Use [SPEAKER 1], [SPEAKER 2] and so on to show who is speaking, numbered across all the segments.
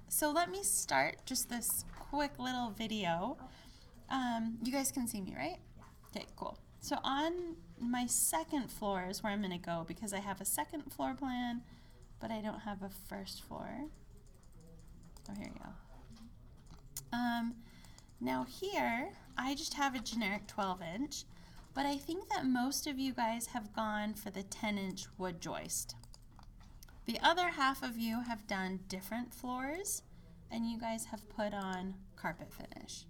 [SPEAKER 1] So let me start just this quick little video. You guys can see me, right? Okay, cool. So on my second floor is where I'm going to go because I have a second floor plan, but I don't have a first floor. Oh, here you go. Now here, I just have a generic 12-inch, but I think that most of you guys have gone for the 10-inch wood joist. The other half of you have done different floors, and you guys have put on carpet finish,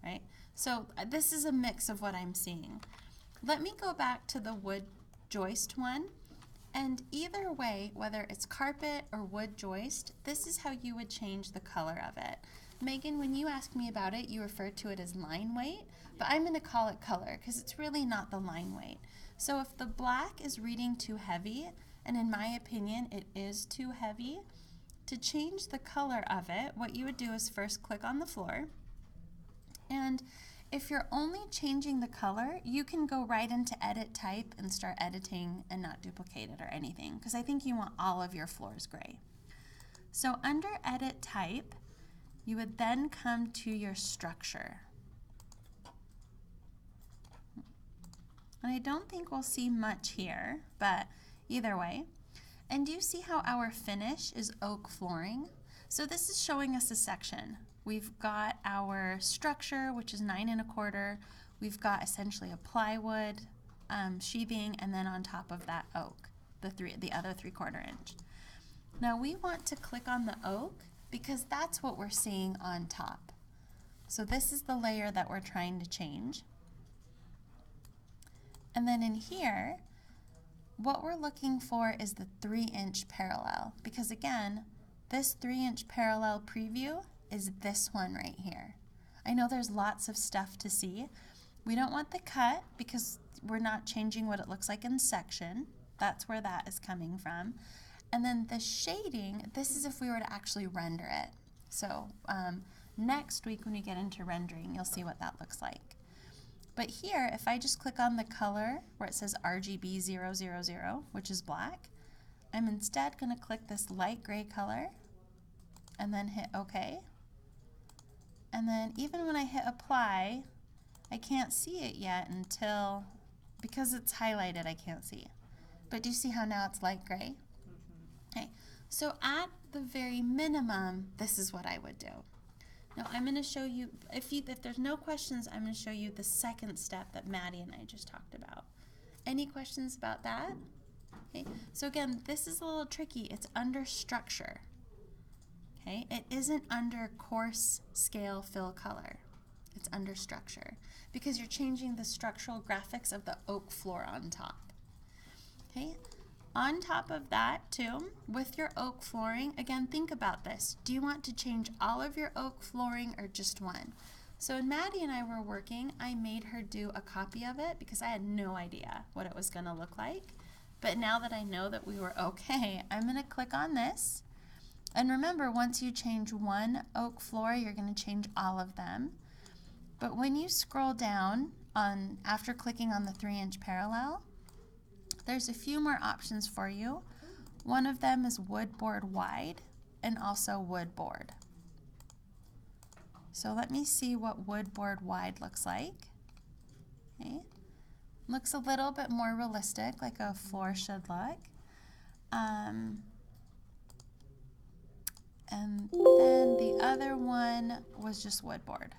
[SPEAKER 1] right? So this is a mix of what I'm seeing. Let me go back to the wood joist one, and either way, whether it's carpet or wood joist, this is how you would change the color of it. Megan, when you asked me about it, you referred to it as line weight, but I'm going to call it color because it's really not the line weight. So if the black is reading too heavy, and in my opinion it is too heavy, to change the color of it, what you would do is first click on the floor, and if you're only changing the color, you can go right into edit type and start editing and not duplicate it or anything, because I think you want all of your floors gray. So under edit type, you would then come to your structure. And I don't think we'll see much here, but either way. And do you see how our finish is oak flooring? So this is showing us a section. We've got our structure, which is 9 1/4. We've got essentially a plywood sheathing, and then on top of that oak, the other 3/4 inch. Now we want to click on the oak because that's what we're seeing on top. So this is the layer that we're trying to change. And then in here, what we're looking for is the 3-inch parallel, because again, this 3-inch parallel preview is this one right here. I know there's lots of stuff to see. We don't want the cut because we're not changing what it looks like in section. That's where that is coming from. And then the shading, this is if we were to actually render it. So next week when we get into rendering, you'll see what that looks like. But here, if I just click on the color where it says RGB 000, which is black, I'm instead going to click this light gray color and then hit OK. And then even when I hit apply, I can't see it yet until, because it's highlighted, I can't see it. But do you see how now it's light gray? Okay, so at the very minimum, this is what I would do. Now I'm going to show you, if there's no questions, I'm going to show you the second step that Maddie and I just talked about. Any questions about that? Okay, so again, this is a little tricky. It's under structure. Okay, it isn't under coarse scale fill color. It's under structure because you're changing the structural graphics of the oak floor on top. Okay. On top of that too, with your oak flooring, again, think about this. Do you want to change all of your oak flooring or just one? So when Maddie and I were working, I made her do a copy of it because I had no idea what it was going to look like. But now that I know that we were okay, I'm going to click on this. And remember, once you change one oak floor, you're going to change all of them. But when you scroll down after clicking on the 3-inch parallel, there's a few more options for you. One of them is wood board wide and also wood board. So let me see what wood board wide looks like. Okay. Looks a little bit more realistic, like a floor should look. And then the other one was just wood board.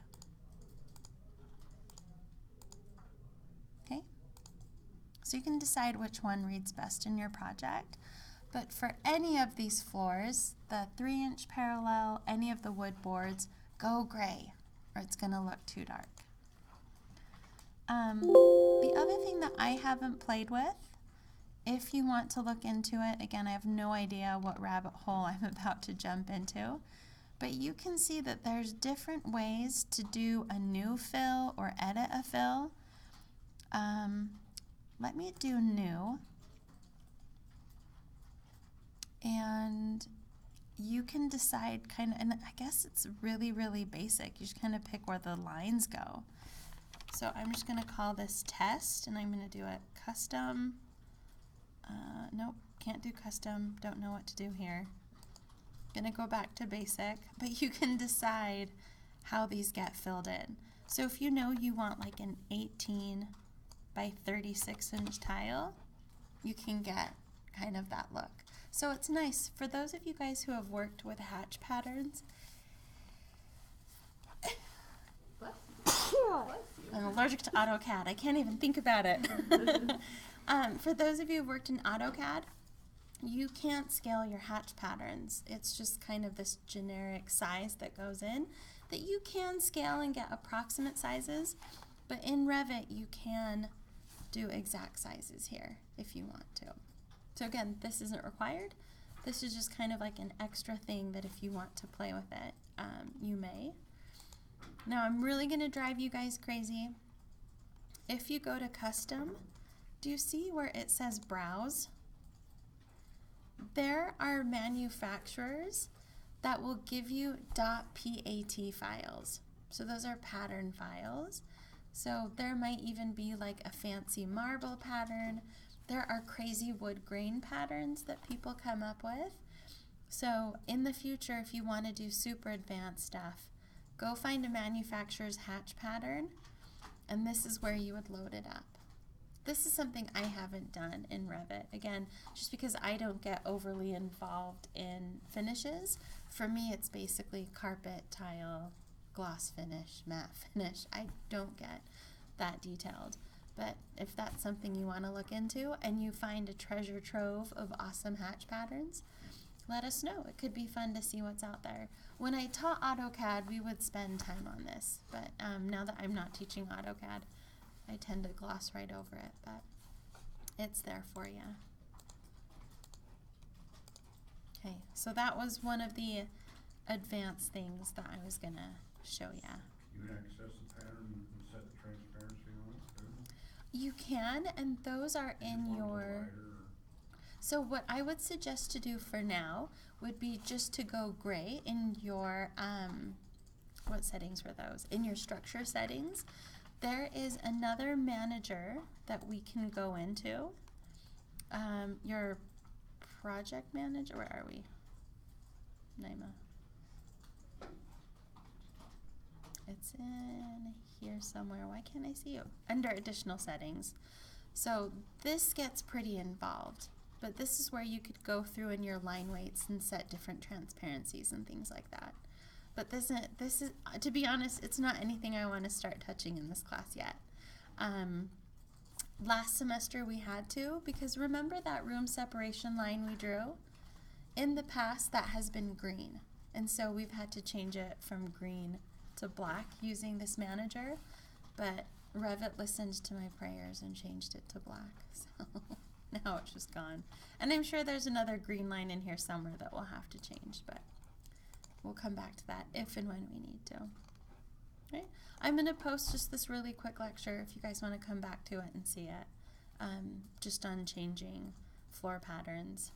[SPEAKER 1] So you can decide which one reads best in your project. But for any of these floors, the 3-inch parallel, any of the wood boards, go gray or it's going to look too dark. The other thing that I haven't played with, if you want to look into it, again, I have no idea what rabbit hole I'm about to jump into, but you can see that there's different ways to do a new fill or edit a fill. Let me do new, and you can decide kind of, and I guess it's really, really basic. You just kind of pick where the lines go. So I'm just going to call this test, and I'm going to do it custom. Nope, can't do custom, don't know what to do here. Gonna go back to basic, but you can decide how these get filled in. So if you know you want like an 18 by 36 inch tile, you can get kind of that look. So it's nice for those of you guys who have worked with hatch patterns. I'm allergic to AutoCAD. I can't even think about it. For those of you who've worked in AutoCAD, you can't scale your hatch patterns. It's just kind of this generic size that goes in that you can scale and get approximate sizes, but in Revit you can do exact sizes here if you want to. So again, this isn't required. This is just kind of like an extra thing that if you want to play with it, you may. Now I'm really going to drive you guys crazy. If you go to custom, do you see where it says browse? There are manufacturers that will give you .pat files. So those are pattern files. So there might even be like a fancy marble pattern. There are crazy wood grain patterns that people come up with. So in the future, if you want to do super advanced stuff, go find a manufacturer's hatch pattern, and this is where you would load it up. This is something I haven't done in Revit. Again, just because I don't get overly involved in finishes. For me, it's basically carpet, tile, gloss finish, matte finish. I don't get that detailed. But if that's something you want to look into and you find a treasure trove of awesome hatch patterns, let us know. It could be fun to see what's out there. When I taught AutoCAD, we would spend time on this. But now that I'm not teaching AutoCAD, I tend to gloss right over it, but it's there for you. Okay, so that was one of the advanced things that I was gonna show you.
[SPEAKER 2] You can access the pattern and set the transparency on it too?
[SPEAKER 1] You can, and those are in your... So what I would suggest to do for now would be just to go gray in your, what settings were those? In your structure settings. There is another manager that we can go into. Your project manager, where are we? Naima. It's in here somewhere. Why can't I see you? Under additional settings. So this gets pretty involved, but this is where you could go through in your line weights and set different transparencies and things like that. But this is, to be honest, it's not anything I want to start touching in this class yet. Last semester we had to, because remember that room separation line we drew? In the past that has been green, and so we've had to change it from green to black using this manager, but Revit listened to my prayers and changed it to black, so now it's just gone. And I'm sure there's another green line in here somewhere that we'll have to change, but we'll come back to that if and when we need to. Okay. I'm going to post just this really quick lecture if you guys want to come back to it and see it, just on changing floor patterns.